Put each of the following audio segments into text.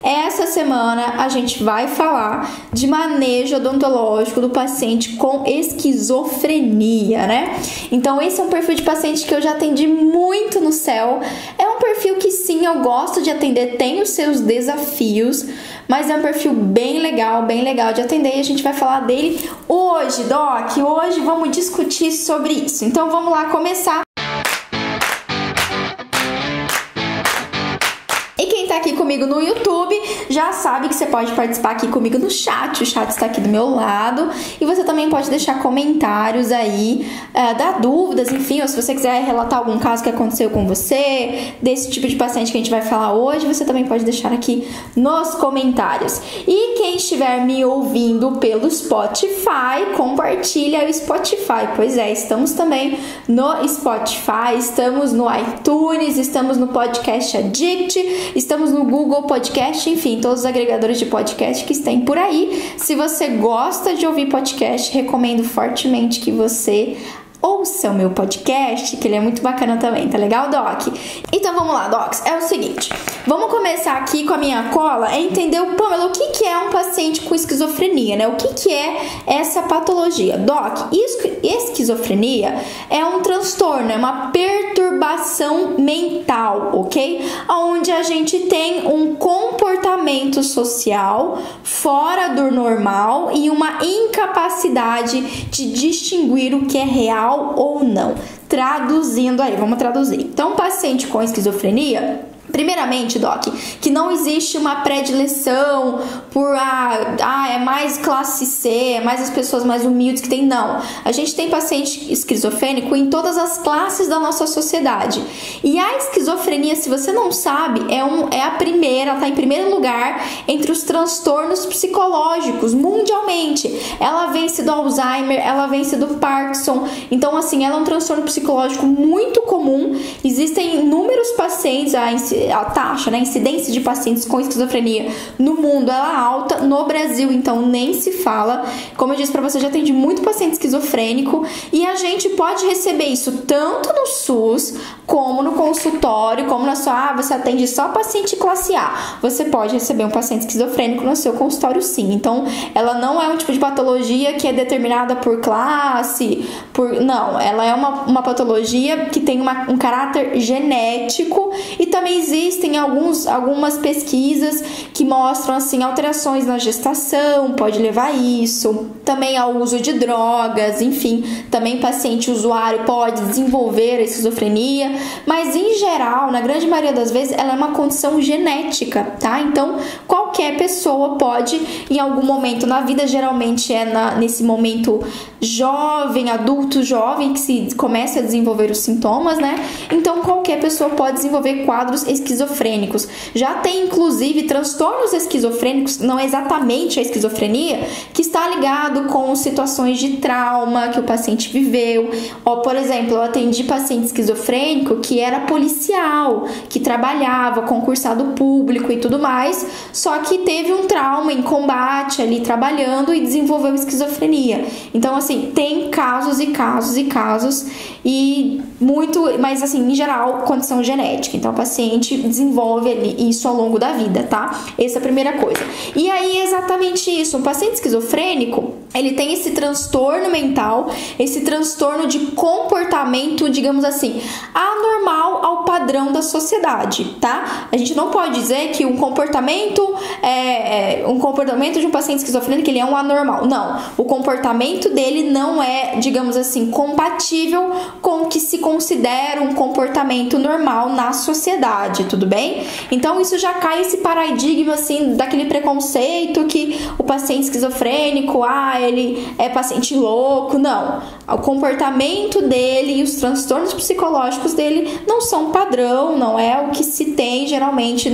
Essa semana a gente vai falar de manejo odontológico do paciente com esquizofrenia, né? Então esse é um perfil de paciente que eu já atendi muito no céu. É um perfil que sim, eu gosto de atender, tem os seus desafios, mas é um perfil bem legal de atender e a gente vai falar dele hoje, Doc. Hoje vamos discutir sobre isso. Então vamos lá começar. E quem tá aqui comigo no YouTube já sabe que você pode participar aqui comigo no chat. O chat está aqui do meu lado. E você também pode deixar comentários aí, dar dúvidas, enfim. Ou se você quiser relatar algum caso que aconteceu com você, desse tipo de paciente que a gente vai falar hoje, você também pode deixar aqui nos comentários. E quem estiver me ouvindo pelo Spotify, compartilha o Spotify. Pois é, estamos também no Spotify, estamos no iTunes, estamos no Podcast Addict, estamos no Google Podcast, enfim, todos os agregadores de podcast que tem por aí. Se você gosta de ouvir podcast, recomendo fortemente que você ouça o meu podcast, que ele é muito bacana também, tá legal, Doc? Então vamos lá, Docs, é o seguinte, vamos começar aqui com a minha cola, é entender, Pamela, o que é um paciente com esquizofrenia, né? O que é essa patologia? Doc, esquizofrenia é um transtorno, é uma perturbação mental, ok? Onde a gente tem um comportamento social fora do normal e uma incapacidade de distinguir o que é real ou não. Traduzindo aí, vamos traduzir. Então, um paciente com esquizofrenia, primeiramente, Doc, que não existe uma predileção por é mais classe C, é mais as pessoas mais humildes que tem, não. A gente tem paciente esquizofrênico em todas as classes da nossa sociedade. E a esquizofrenia, se você não sabe, é a primeira, ela tá em primeiro lugar entre os transtornos psicológicos mundialmente. Ela vence do Alzheimer, ela vence do Parkinson. Então, assim, ela é um transtorno psicológico muito comum. Existem inúmeros pacientes, a taxa, né, a incidência de pacientes com esquizofrenia no mundo ela é alta, no Brasil então nem se fala. Como eu disse pra você, já atendi muito paciente esquizofrênico e a gente pode receber isso tanto no SUS como no consultório, como na sua, você atende só paciente classe A, você pode receber um paciente esquizofrênico no seu consultório sim. Então ela não é um tipo de patologia que é determinada por classe, não, ela é uma patologia que tem um caráter genético e também existem algumas pesquisas que mostram assim alterações na gestação, pode levar a isso, também ao uso de drogas, enfim, também paciente usuário pode desenvolver a esquizofrenia, mas em geral, na grande maioria das vezes, ela é uma condição genética, tá? Então, qualquer pessoa pode, em algum momento na vida, geralmente nesse momento jovem, adulto jovem, que se começa a desenvolver os sintomas, né? Então, qualquer pessoa pode desenvolver quadros esquizofrênicos. Já tem, inclusive, transtornos esquizofrênicos, não exatamente a esquizofrenia, que está ligado com situações de trauma que o paciente viveu. Por exemplo, eu atendi paciente esquizofrênico que era policial, que trabalhava, concursado público e tudo mais, só que teve um trauma em combate ali, trabalhando e desenvolveu esquizofrenia. Então, assim, tem casos e casos e casos e muito, mas assim, em geral, condição genética. Então, o paciente desenvolve isso ao longo da vida, tá? Essa é a primeira coisa. E aí, exatamente isso. Um paciente esquizofrênico, ele tem esse transtorno mental, esse transtorno de comportamento, digamos assim, anormal ao padrão da sociedade, tá? A gente não pode dizer que um comportamento de um paciente esquizofrênico, ele é um anormal. Não. O comportamento dele não é, digamos assim, compatível com o que se considera um comportamento normal na sociedade, tudo bem? Então isso já cai esse paradigma assim daquele preconceito que o paciente esquizofrênico, ele é paciente louco. Não, o comportamento dele e os transtornos psicológicos dele não são padrão, não é o que se tem geralmente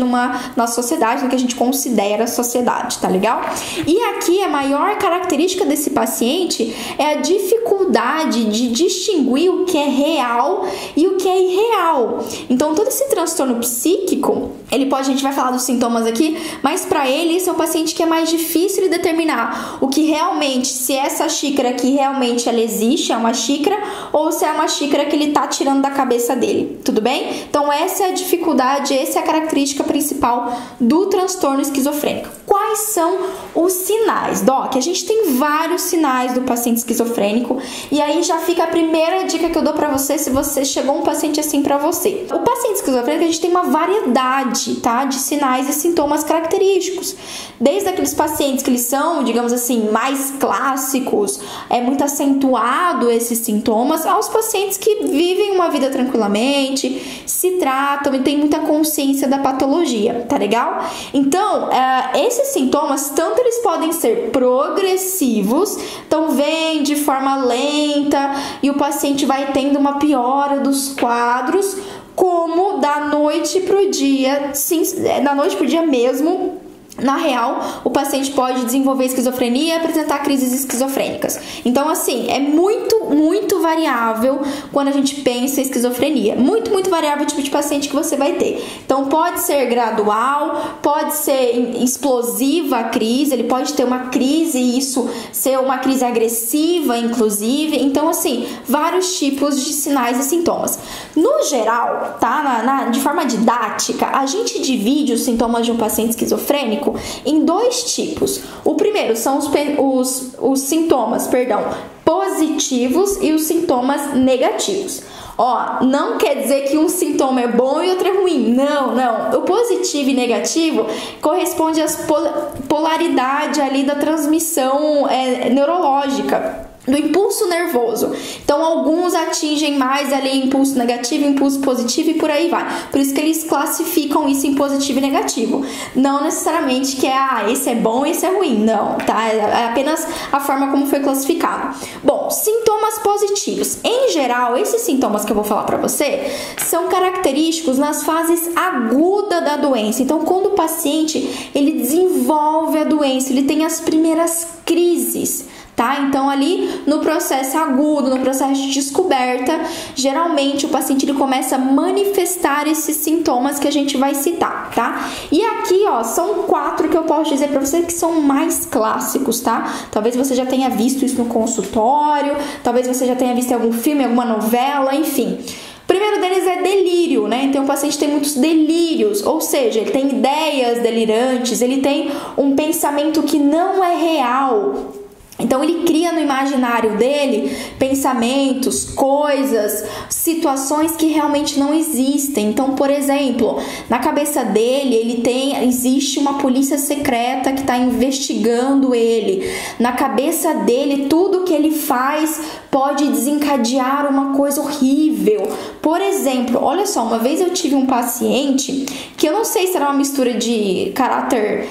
na sociedade, no que a gente considera sociedade, tá legal? E aqui a maior característica desse paciente é a dificuldade de distinguir o que é real e o que é irreal. Então todo esse transtorno psíquico a gente vai falar dos sintomas aqui, mas para ele esse é um paciente que é mais difícil de determinar o que realmente, se essa xícara aqui realmente ela existe, é uma xícara, ou se é uma xícara que ele tá tirando da cabeça dele, tudo bem? Então essa é a dificuldade, essa é a característica principal do transtorno esquizofrênico. Quais são os sinais, Doc? A gente tem vários sinais do paciente esquizofrênico, e aí já fica a primeira dica que eu dou para você se você chegou um paciente assim para você. O paciente esquizofrênico, a gente tem uma variedade, tá, de sinais e sintomas característicos, desde aqueles pacientes que eles são, digamos assim, mais clássicos, é muito acentuado esses sintomas, aos pacientes que vivem uma vida tranquilamente, se tratam e têm muita consciência da patologia, tá legal? Então, esses sintomas, tanto eles podem ser progressivos, então vem de forma lenta e o paciente vai tendo uma piora dos quadros, como da noite pro dia, sim, da noite pro dia mesmo. Na real, o paciente pode desenvolver esquizofrenia e apresentar crises esquizofrênicas. Então, assim, é muito variável quando a gente pensa em esquizofrenia. Muito variável o tipo de paciente que você vai ter. Então, pode ser gradual, pode ser explosiva a crise, ele pode ter uma crise e isso ser uma crise agressiva, inclusive. Então, assim, vários tipos de sinais e sintomas. No geral, tá? De forma didática, a gente divide os sintomas de um paciente esquizofrênico em dois tipos. O primeiro são os sintomas, positivos e os sintomas negativos. Ó, não quer dizer que um sintoma é bom e outro é ruim. Não. O positivo e negativo corresponde às polaridade ali da transmissão neurológica, do impulso nervoso. Então, alguns atingem mais ali impulso negativo, impulso positivo e por aí vai. Por isso que eles classificam isso em positivo e negativo. Não necessariamente que esse é bom e esse é ruim. Não, tá? É apenas a forma como foi classificado. Bom, sintomas positivos. Em geral, esses sintomas que eu vou falar pra você são característicos nas fases agudas da doença. Então, quando o paciente, ele desenvolve a doença, ele tem as primeiras crises, tá? Então, ali no processo agudo, no processo de descoberta, geralmente o paciente ele começa a manifestar esses sintomas que a gente vai citar, tá? E aqui, ó, são 4 que eu posso dizer pra você que são mais clássicos, tá? Talvez você já tenha visto isso no consultório, talvez você já tenha visto em algum filme, alguma novela, enfim. O primeiro deles é delírio, né? Então o paciente tem muitos delírios, ou seja, ele tem ideias delirantes, ele tem um pensamento que não é real. Então ele cria no imaginário dele pensamentos, coisas, situações que realmente não existem. Então, por exemplo, na cabeça dele existe uma polícia secreta que está investigando ele. Na cabeça dele, tudo que ele faz pode desencadear uma coisa horrível. Por exemplo, olha só, uma vez eu tive um paciente que eu não sei se era uma mistura de caráter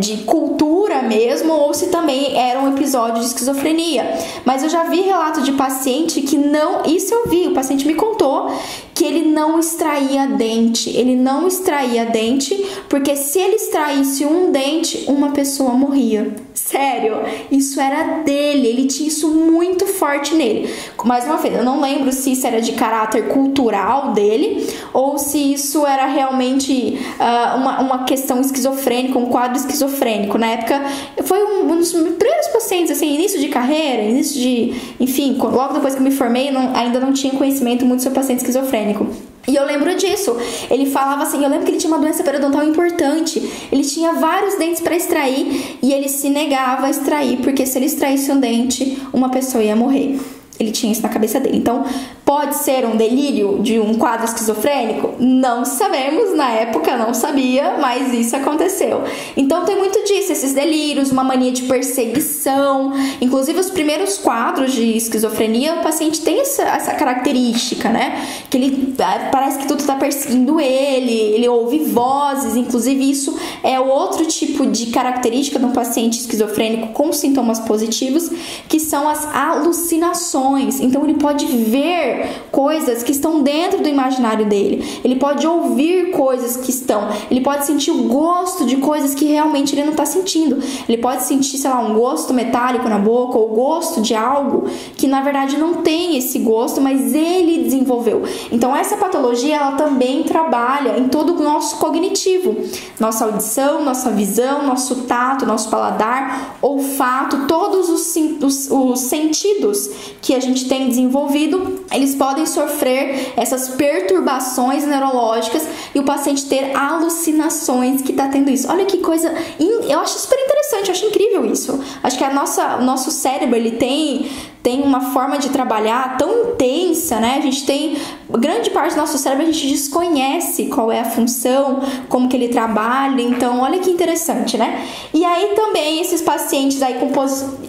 de cultura mesmo ou se também era um episódio de esquizofrenia, mas eu já vi relato de paciente que não, isso eu vi, o paciente me contou que ele não extraía dente, porque se ele extraísse um dente, uma pessoa morria. Sério, isso era dele, ele tinha isso muito forte nele. Mais uma vez, eu não lembro se isso era de caráter cultural dele ou se isso era realmente uma questão esquizofrênica, um quadro esquizofrênico. Na época, foi um dos primeiros pacientes, assim, início de carreira, enfim, logo depois que eu me formei, ainda não tinha conhecimento muito sobre paciente esquizofrênico. E eu lembro disso, ele falava assim, eu lembro que ele tinha uma doença periodontal importante, ele tinha vários dentes para extrair e ele se negava a extrair, porque se ele extraísse um dente, uma pessoa ia morrer. Ele tinha isso na cabeça dele. Então, pode ser um delírio de um quadro esquizofrênico? Não sabemos, na época não sabia, mas isso aconteceu. Então, tem muito disso, esses delírios, uma mania de perseguição. Inclusive, os primeiros quadros de esquizofrenia, o paciente tem essa característica, né? Que ele parece que tudo está perseguindo ele ouve vozes. Inclusive, isso é outro tipo de característica de um paciente esquizofrênico com sintomas positivos, que são as alucinações. Então, ele pode ver ver coisas que estão dentro do imaginário dele. Ele pode ouvir coisas que estão. Ele pode sentir o gosto de coisas que realmente ele não está sentindo. Ele pode sentir, sei lá, um gosto metálico na boca ou gosto de algo que na verdade não tem esse gosto, mas ele desenvolveu. Então essa patologia ela também trabalha em todo o nosso cognitivo, nossa audição, nossa visão, nosso tato, nosso paladar, olfato, todos os sentidos que a gente tem desenvolvido, eles podem sofrer essas perturbações neurológicas e o paciente ter alucinações que tá tendo isso. Olha que coisa, eu acho super interessante, eu acho incrível isso. Acho que o nosso cérebro, ele tem uma forma de trabalhar tão intensa, né? A gente tem grande parte do nosso cérebro, a gente desconhece qual é a função, como que ele trabalha. Então, olha que interessante, né? E aí também esses pacientes aí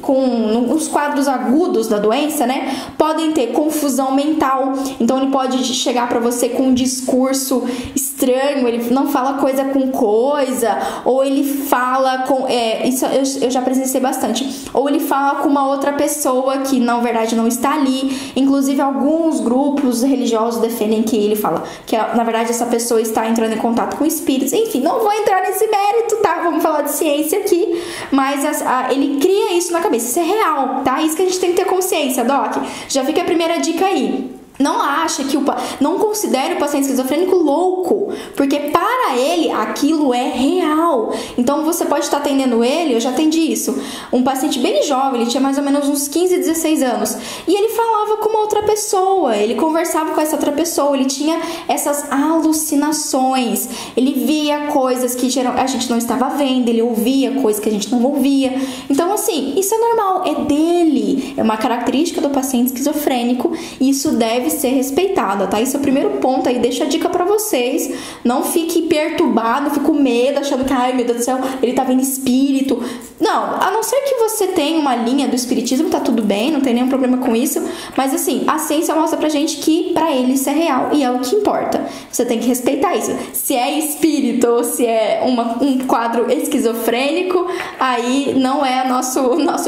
com os quadros agudos da doença, né? Podem ter confusão mental. Então, ele pode chegar para você com um discurso estranho, ele não fala coisa com coisa, ou ele fala com... isso eu já presenciei bastante. Ou ele fala com uma outra pessoa que na verdade não está ali. Inclusive alguns grupos religiosos defendem que ele fala que na verdade essa pessoa está entrando em contato com espíritos. Enfim, não vou entrar nesse mérito, tá? Vamos falar de ciência aqui, mas ele cria isso na cabeça, isso é real, tá? Isso que a gente tem que ter consciência, Doc. Já fica a primeira dica aí. Não acha que não considere o paciente esquizofrênico louco, porque para ele aquilo é real. Então você pode estar atendendo ele, eu já atendi isso, um paciente bem jovem, ele tinha mais ou menos uns 15, 16 anos, e ele falava com uma outra pessoa, ele conversava com essa outra pessoa, ele tinha essas alucinações, ele via coisas que a gente não estava vendo, ele ouvia coisas que a gente não ouvia. Então assim, isso é normal, é dele, é uma característica do paciente esquizofrênico, e isso deve ser respeitada, tá? Esse é o primeiro ponto aí, deixa a dica pra vocês. Não fique perturbado, não fique com medo, achando que, ai meu Deus do céu, ele tá vendo espírito. Não, a não ser que você tenha uma linha do espiritismo, tá tudo bem, não tem nenhum problema com isso, mas assim, a ciência mostra pra gente que pra ele isso é real e é o que importa. Você tem que respeitar isso. Se é espírito ou se é um quadro esquizofrênico, aí não é nosso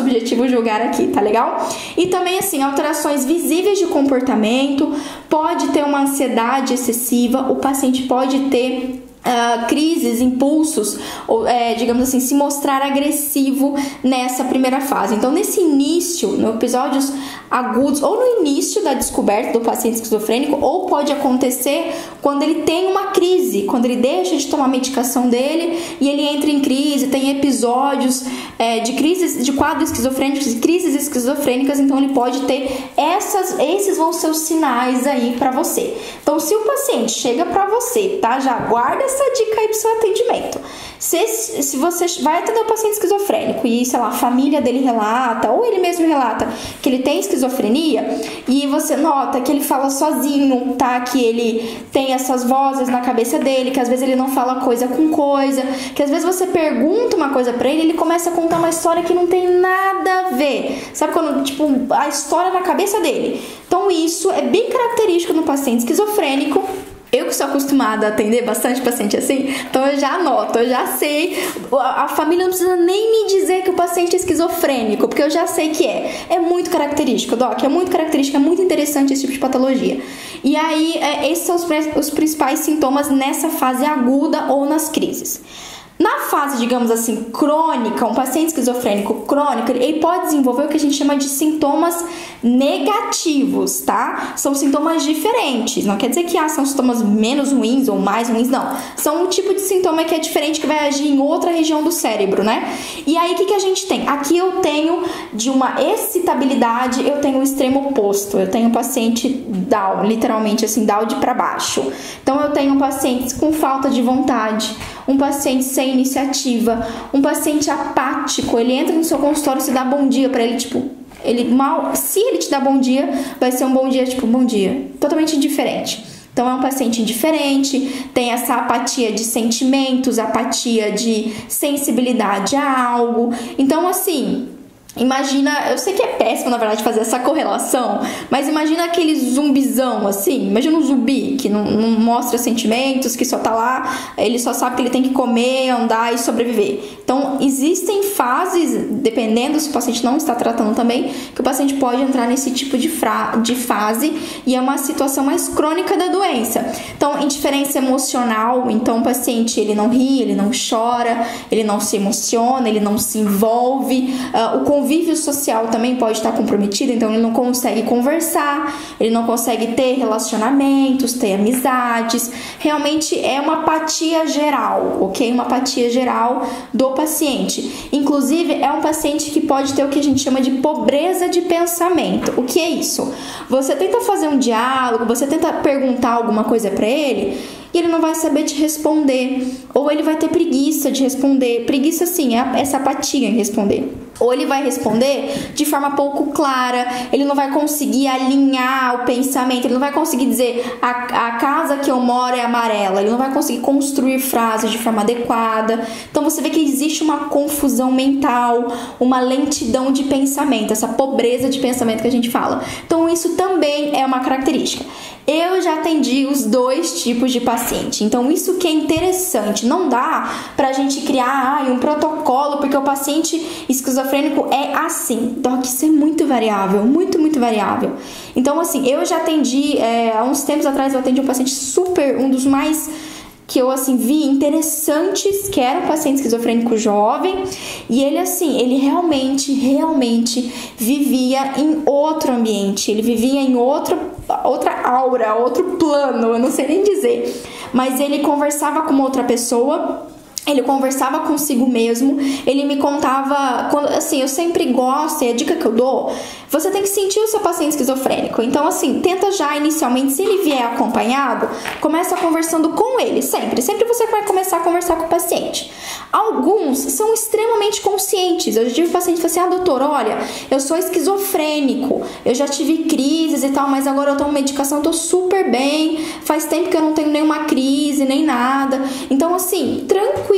objetivo julgar aqui, tá legal? E também assim, alterações visíveis de comportamento, pode ter uma ansiedade excessiva, o paciente pode ter crises, impulsos, ou, digamos assim, se mostrar agressivo nessa primeira fase. Então, nesse início, no episódios agudos, ou no início da descoberta do paciente esquizofrênico, ou pode acontecer quando ele tem uma crise, quando ele deixa de tomar a medicação dele e ele entra em crise, tem episódios de crises, de quadros esquizofrênicos, de crises esquizofrênicas, então ele pode ter esses vão ser os sinais aí pra você. Então, se o paciente chega pra você, tá? Já guarda essa dica aí pro seu atendimento. Se você vai atender um paciente esquizofrênico e, sei lá, a família dele relata, ou ele mesmo relata que ele tem esquizofrenia, e você nota que ele fala sozinho, tá? Que ele tem essas vozes na cabeça dele, que às vezes ele não fala coisa com coisa, que às vezes você pergunta uma coisa pra ele, ele começa a contar uma história que não tem nada a ver. Sabe quando, tipo, a história na cabeça dele? Então isso é bem característico no paciente esquizofrênico. Eu que sou acostumada a atender bastante paciente assim, então eu já anoto, eu já sei. A família não precisa nem me dizer que o paciente é esquizofrênico, porque eu já sei que é. É muito característico, Doc, é muito característico, é muito interessante esse tipo de patologia. E aí, esses são os principais sintomas nessa fase aguda ou nas crises. Na fase, digamos assim, crônica, um paciente esquizofrênico crônico, ele pode desenvolver o que a gente chama de sintomas negativos, tá? São sintomas diferentes, não quer dizer que são sintomas menos ruins ou mais ruins, não. São um tipo de sintoma que é diferente, que vai agir em outra região do cérebro, né? E aí, o que a gente tem? Aqui eu tenho de uma excitabilidade, eu tenho o extremo oposto. Eu tenho um paciente down, literalmente assim, down de pra baixo. Então, eu tenho pacientes com falta de vontade, um paciente sem iniciativa, um paciente apático, ele entra no seu consultório, se dá bom dia pra ele, tipo, se ele te dá bom dia, vai ser um bom dia, tipo, bom dia, totalmente indiferente. Então é um paciente indiferente, tem essa apatia de sentimentos, apatia de sensibilidade a algo. Então assim, Imagina, eu sei que é péssimo, na verdade, fazer essa correlação, mas imagina aquele zumbizão, assim, imagina um zumbi que não mostra sentimentos, que só tá lá, ele só sabe que ele tem que comer, andar e sobreviver. Então, existem fases, dependendo se o paciente não está tratando também, que o paciente pode entrar nesse tipo de fase e é uma situação mais crônica da doença. Então, indiferença emocional, então o paciente, ele não ri, ele não chora, ele não se emociona, ele não se envolve, o convívio social também pode estar comprometido, então ele não consegue conversar, ele não consegue ter relacionamentos, ter amizades. Realmente é uma apatia geral, ok? Uma apatia geral do paciente. Inclusive, é um paciente que pode ter o que a gente chama de pobreza de pensamento. O que é isso? Você tenta fazer um diálogo, você tenta perguntar alguma coisa para ele e ele não vai saber te responder, ou ele vai ter preguiça de responder. Preguiça, sim, é essa apatia em responder. Ou ele vai responder de forma pouco clara, ele não vai conseguir alinhar o pensamento, ele não vai conseguir dizer a casa que eu moro é amarela, ele não vai conseguir construir frases de forma adequada. Então você vê que existe uma confusão mental, uma lentidão de pensamento, essa pobreza de pensamento que a gente fala. Então isso também é uma característica. Eu já atendi os dois tipos de paciente, então isso que é interessante. Não dá pra gente criar um protocolo, porque o paciente esquizofrênico é assim. Então isso é muito variável, muito, muito variável. Então assim, eu já atendi, há uns tempos atrás eu atendi um paciente super, um dos mais que eu assim vi interessantes, que era um paciente esquizofrênico jovem, e ele assim, ele realmente vivia em outro ambiente, ele vivia em outra aura, outro plano, eu não sei nem dizer, mas ele conversava com outra pessoa, ele conversava consigo mesmo, ele me contava, quando, assim, eu sempre gosto, e a dica que eu dou, você tem que sentir o seu paciente esquizofrênico. Então, assim, tenta já inicialmente, se ele vier acompanhado, começa conversando com ele, sempre você vai começar a conversar com o paciente. Alguns são extremamente conscientes. Eu já tive paciente que fala assim, doutor, olha, eu sou esquizofrênico, eu já tive crises e tal, mas agora eu tomo medicação, tô super bem, faz tempo que eu não tenho nenhuma crise, nem nada. Então, assim, tranquilo,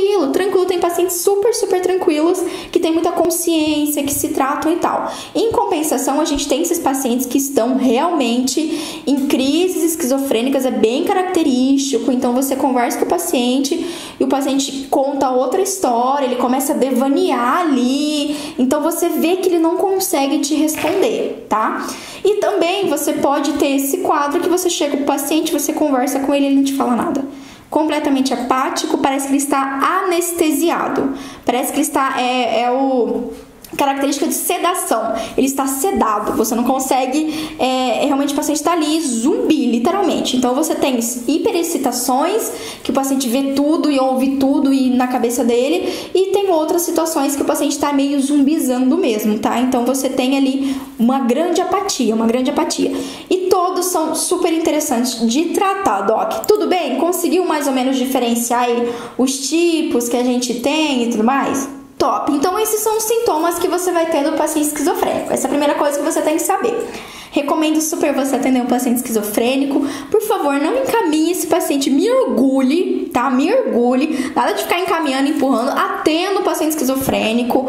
tem pacientes super tranquilos, que tem muita consciência, que se tratam e tal. Em compensação, a gente tem esses pacientes que estão realmente em crises esquizofrênicas, é bem característico. Então você conversa com o paciente e o paciente conta outra história, ele começa a devanear ali, então você vê que ele não consegue te responder, tá? E também você pode ter esse quadro que você chega pro paciente, você conversa com ele e ele não te fala nada. Completamente apático, parece que ele está anestesiado, parece que ele está, característica de sedação, ele está sedado, você não consegue, realmente o paciente está ali zumbi, literalmente. Então você tem hiperexcitações, que o paciente vê tudo e ouve tudo e na cabeça dele, e tem outras situações que o paciente está meio zumbizando mesmo, tá? Então você tem ali uma grande apatia. E todos são super interessantes de tratar, Doc. Tudo bem? Conseguiu mais ou menos diferenciar aí os tipos que a gente tem e tudo mais? Top! Então esses são os sintomas que você vai ter do paciente esquizofrênico. Essa é a primeira coisa que você tem que saber. Recomendo super você atender um paciente esquizofrênico. Por favor, não encaminhe esse paciente, mergulhe, tá? Mergulhe. Nada de ficar encaminhando, empurrando. Atenda o paciente esquizofrênico.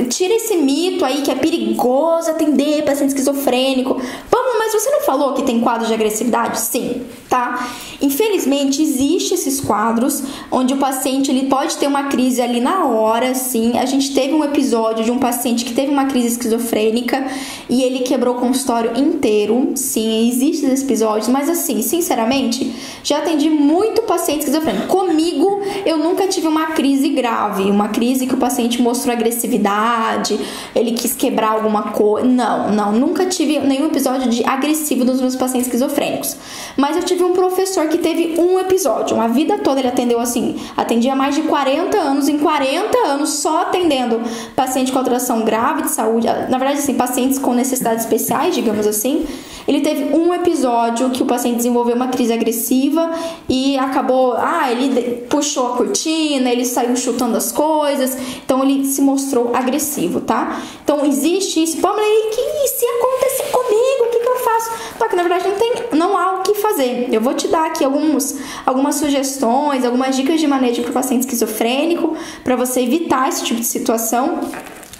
Tira esse mito aí que é perigoso atender paciente esquizofrênico. Vamos, mas você não falou que tem quadro de agressividade? Sim, tá? Infelizmente, existem esses quadros onde o paciente ele pode ter uma crise ali na hora, sim. A gente teve um episódio de um paciente que teve uma crise esquizofrênica e ele quebrou o consultório inteiro. Sim, existem esses episódios, mas assim, sinceramente, já atendi muito paciente esquizofrênico. Comigo, eu nunca tive uma crise grave, uma crise que o paciente mostrou agressividade, ele quis quebrar alguma coisa. Não, nunca tive nenhum episódio de agressivo dos meus pacientes esquizofrênicos. Mas eu tive um professor que teve um episódio, uma vida toda ele atendeu assim, atendia mais de 40 anos, em 40 anos só atendendo paciente com alteração grave de saúde, na verdade assim, pacientes com necessidades especiais, digamos assim. Ele teve um episódio que o paciente desenvolveu uma crise agressiva e acabou, ele puxou a cortina, ele saiu chutando as coisas, então ele se mostrou agressivo, tá? Então existe isso. Pamela, e se acontecer comigo, o que eu faço? Só que na verdade não há o que fazer. Eu vou te dar aqui algumas sugestões, algumas dicas de manejo para o paciente esquizofrênico, para você evitar esse tipo de situação.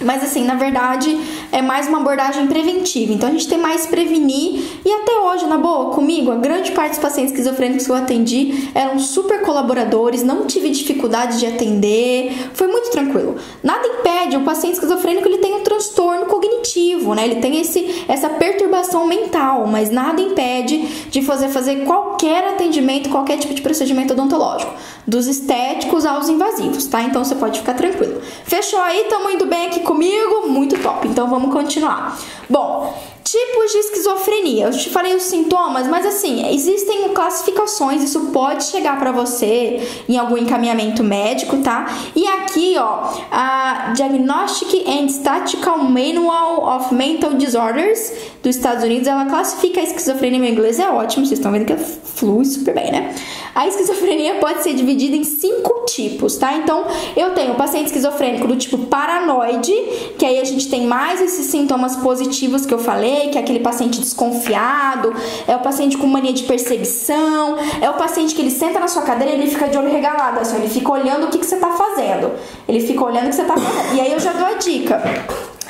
Mas assim, na verdade, é mais uma abordagem preventiva. Então a gente tem mais prevenir. E até hoje, na boa, comigo, a grande parte dos pacientes esquizofrênicos que eu atendi eram super colaboradores, não tive dificuldade de atender, foi muito tranquilo. Nada impede, o paciente esquizofrênico ele tem um transtorno cognitivo, né? Ele tem essa perturbação mental, mas nada impede de fazer qualquer atendimento, qualquer tipo de procedimento odontológico, dos estéticos aos invasivos, tá? Então você pode ficar tranquilo. Fechou aí? Tamo indo bem aqui comigo? Muito top. Então vamos continuar. Bom, tipos de esquizofrenia. Eu te falei os sintomas, mas assim, existem classificações, isso pode chegar para você em algum encaminhamento médico, tá? E aqui, ó, a Diagnostic and Statistical Manual of Mental Disorders dos Estados Unidos, ela classifica a esquizofrenia, meu inglês é ótimo, vocês estão vendo que flui super bem, né? A esquizofrenia pode ser dividida em 5 tipos, tá? Então, eu tenho o paciente esquizofrênico do tipo paranoide, que aí a gente tem mais esses sintomas positivos que eu falei, que é aquele paciente desconfiado, é o paciente com mania de perseguição, é o paciente que ele senta na sua cadeira e ele fica de olho regalado, assim, ele fica olhando o que você tá fazendo. Ele fica olhando o que você tá fazendo. E aí eu já dou a dica.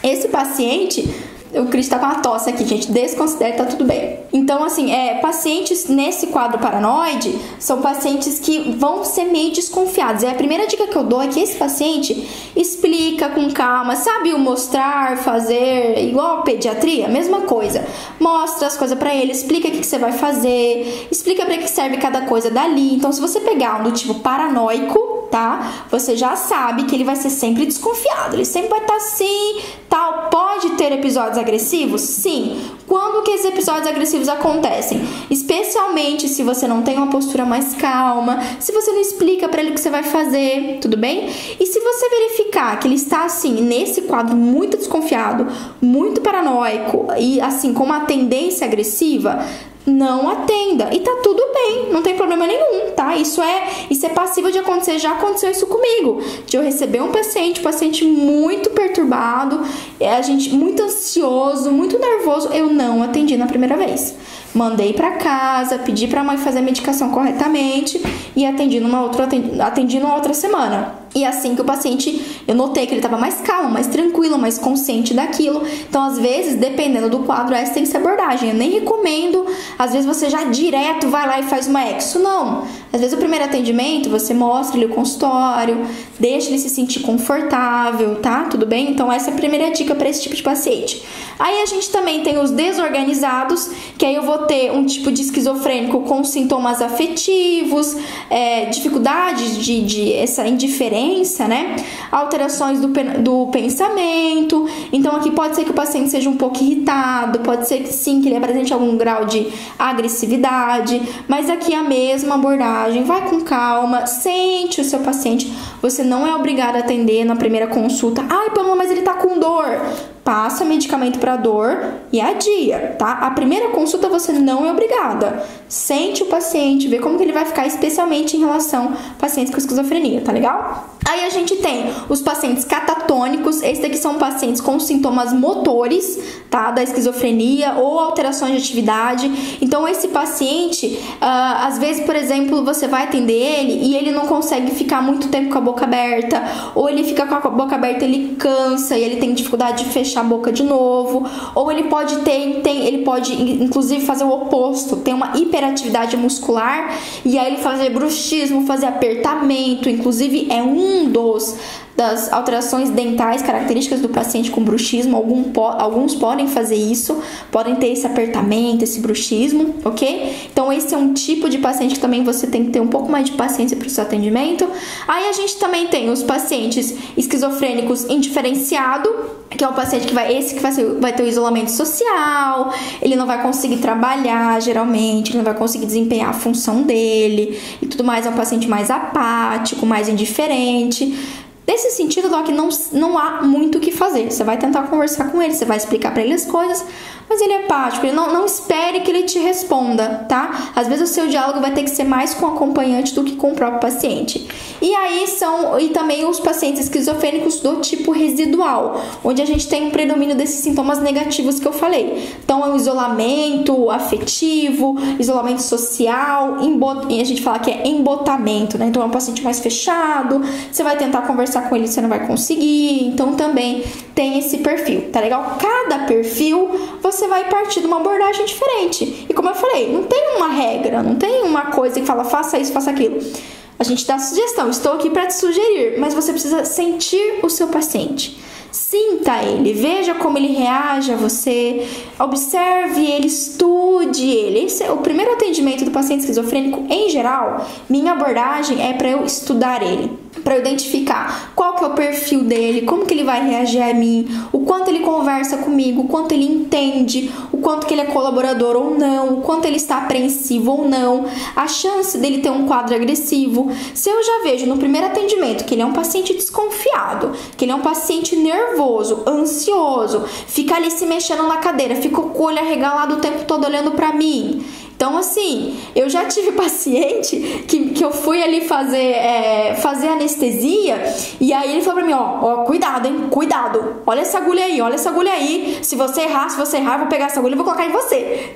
Esse paciente... O Cris tá com uma tosse aqui, gente. Desconsidere, tá tudo bem. Então, assim, pacientes nesse quadro paranoide são pacientes que vão ser meio desconfiados. E a primeira dica que eu dou é que esse paciente explica com calma, sabe o mostrar, fazer, igual a pediatria, mesma coisa. Mostra as coisas pra ele, explica o que você vai fazer, explica pra que serve cada coisa dali. Então, se você pegar um do tipo paranoico, tá? Você já sabe que ele vai ser sempre desconfiado. Ele sempre vai estar assim, tal. Pode ter episódios agressivos? Sim. Quando que esses episódios agressivos acontecem? Especialmente se você não tem uma postura mais calma, se você não explica pra ele o que você vai fazer, tudo bem? E se você verificar que ele está assim, nesse quadro muito desconfiado, muito paranoico e assim, com uma tendência agressiva, não atenda. E tá tudo bem, não tem problema nenhum, tá? Isso é passível de acontecer, já aconteceu isso comigo. De eu receber um paciente muito perturbado, a gente muito ansioso, muito nervoso, eu não atendi na primeira vez. Mandei pra casa, pedi pra mãe fazer a medicação corretamente e atendi numa outra semana. E assim que o paciente, eu notei que ele estava mais calmo, mais tranquilo, mais consciente daquilo. Então, às vezes, dependendo do quadro, essa tem que ser abordagem. Eu nem recomendo, às vezes, você já direto vai lá e faz uma exo. Não. Às vezes, o primeiro atendimento, você mostra ele o consultório, deixa ele se sentir confortável, tá? Tudo bem? Então, essa é a primeira dica para esse tipo de paciente. Aí, a gente também tem os desorganizados, que aí eu vou ter um tipo de esquizofrênico com sintomas afetivos, dificuldades de essa indiferença, né? Alterações do pensamento. Então, aqui pode ser que o paciente seja um pouco irritado, pode ser que sim, que ele apresente algum grau de agressividade, mas aqui a mesma abordagem, vai com calma, sente o seu paciente, você não é obrigado a atender na primeira consulta. Ai, Pamela, mas ele tá com dor. Passa medicamento para dor e adia, tá? A primeira consulta você não é obrigada. Sente o paciente, vê como que ele vai ficar, especialmente em relação a pacientes com esquizofrenia, tá legal? Aí a gente tem os pacientes catatônicos, esses daqui são pacientes com sintomas motores, tá? Da esquizofrenia ou alterações de atividade. Então esse paciente, às vezes, por exemplo, você vai atender ele e ele não consegue ficar muito tempo com a boca aberta, ou ele fica com a boca aberta, ele cansa e ele tem dificuldade de fechar a boca de novo, ou ele pode inclusive fazer o oposto, tem uma hiperatividade muscular e aí ele fazer bruxismo, fazer apertamento, inclusive é das alterações dentais características do paciente com bruxismo. Alguns podem fazer isso, podem ter esse apertamento, esse bruxismo, ok? Então esse é um tipo de paciente que também você tem que ter um pouco mais de paciência para o seu atendimento. Aí a gente também tem os pacientes esquizofrênicos indiferenciado, que é o paciente que vai ter o isolamento social, ele não vai conseguir trabalhar geralmente, ele não vai conseguir desempenhar a função dele e tudo mais, é um paciente mais apático, mais indiferente. Nesse sentido, Doc, não há muito o que fazer. Você vai tentar conversar com ele, você vai explicar pra ele as coisas, mas ele é apático, ele não espere que ele te responda, tá? Às vezes o seu diálogo vai ter que ser mais com o acompanhante do que com o próprio paciente. E aí e também os pacientes esquizofrênicos do tipo residual, onde a gente tem um predomínio desses sintomas negativos que eu falei. Então, é o isolamento afetivo, isolamento social, e a gente fala que é embotamento, né? Então, é um paciente mais fechado, você vai tentar conversar com ele, você não vai conseguir. Então, também tem esse perfil, tá legal? Cada perfil, você vai partir de uma abordagem diferente. E como eu falei, não tem uma regra, não tem uma coisa que fala, faça isso, faça aquilo. A gente dá sugestão, estou aqui para te sugerir, mas você precisa sentir o seu paciente. Sinta ele, veja como ele reage a você, observe ele, estude ele. Esse é o primeiro atendimento do paciente esquizofrênico em geral. Minha abordagem é para eu estudar ele, para eu identificar qual que é o perfil dele, como que ele vai reagir a mim, o quanto ele conversa comigo, o quanto ele entende, o quanto que ele é colaborador ou não, o quanto ele está apreensivo ou não, a chance dele ter um quadro agressivo. Se eu já vejo no primeiro atendimento que ele é um paciente desconfiado, que ele é um paciente nervoso, ansioso, fica ali se mexendo na cadeira, fica com o olho arregalado o tempo todo olhando para mim. Então, assim, eu já tive paciente que eu fui ali fazer anestesia, e aí ele falou pra mim, ó, cuidado, hein, cuidado, olha essa agulha aí, se você errar, eu vou pegar essa agulha e vou colocar em você.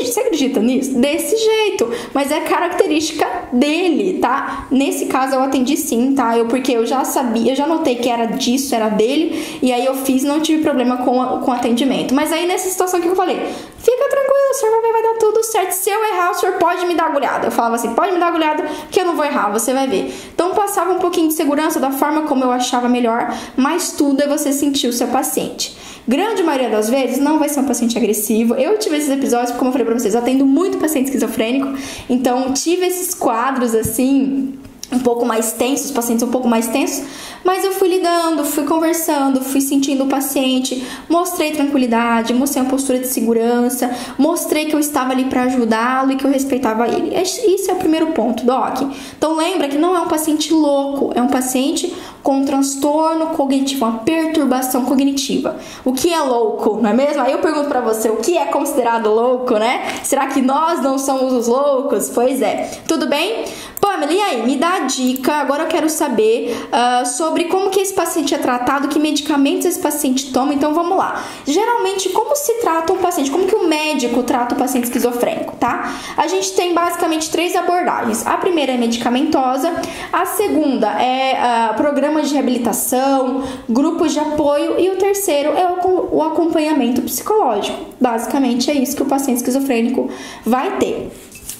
Você acredita nisso? Desse jeito, mas é característica dele, tá? Nesse caso eu atendi sim, tá? Porque eu já sabia, eu já notei que era disso, era dele, e aí eu fiz, não tive problema com atendimento. Mas aí nessa situação que eu falei, fica tranquilo, o senhor vai dar tudo certo. Se eu errar, o senhor pode me dar agulhada. Eu falava assim, pode me dar agulhada que eu não vou errar, você vai ver. Então passava um pouquinho de segurança da forma como eu achava melhor, mas tudo é você sentir o seu paciente. Grande maioria das vezes não vai ser um paciente agressivo. Eu tive esses episódios, como eu falei pra vocês, eu atendo muito paciente esquizofrênico, então tive esses quadros assim, um pouco mais tensos, pacientes um pouco mais tensos, mas eu fui lidando, fui conversando, fui sentindo o paciente, mostrei tranquilidade, mostrei uma postura de segurança, mostrei que eu estava ali para ajudá-lo e que eu respeitava ele. Isso é o primeiro ponto, Doc. Então lembra que não é um paciente louco, é um paciente com um transtorno cognitivo, uma perturbação cognitiva. O que é louco, não é mesmo? Aí eu pergunto pra você, o que é considerado louco, né? Será que nós não somos os loucos? Pois é. Tudo bem? Pamela, e aí? Me dá a dica. Agora eu quero saber sobre como que esse paciente é tratado, que medicamentos esse paciente toma. Então vamos lá. Geralmente, como se trata um paciente? Como que o médico trata o paciente esquizofrênico, tá? A gente tem basicamente 3 abordagens. A primeira é medicamentosa, a segunda é programas de reabilitação, grupos de apoio, e o terceiro é o acompanhamento psicológico. Basicamente é isso que o paciente esquizofrênico vai ter.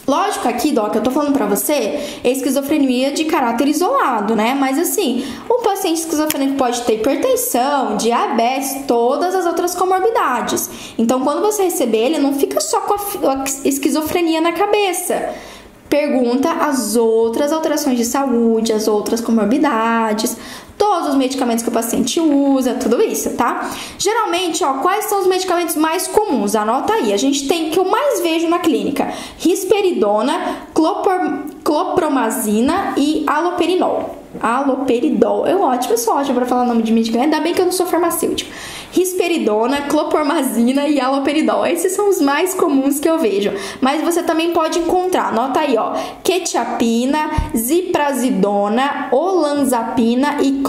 Lógico, aqui, Doc, eu tô falando pra você, é esquizofrenia de caráter isolado, né? Mas assim, o paciente esquizofrênico pode ter hipertensão, diabetes, todas as outras comorbidades. Então, quando você receber ele, não fica só com a esquizofrenia na cabeça. Pergunta as outras alterações de saúde, as outras comorbidades, todos os medicamentos que o paciente usa, tudo isso, tá? Geralmente, quais são os medicamentos mais comuns? Anota aí. A gente tem, que eu mais vejo na clínica, risperidona, clopromazina e aloperinol. Aloperidol. Eu sou ótima pra falar o nome de medicamento, ainda bem que eu não sou farmacêutico. Risperidona, clopromazina e aloperidol. Esses são os mais comuns que eu vejo. Mas você também pode encontrar, anota aí, quetiapina, ziprasidona, olanzapina e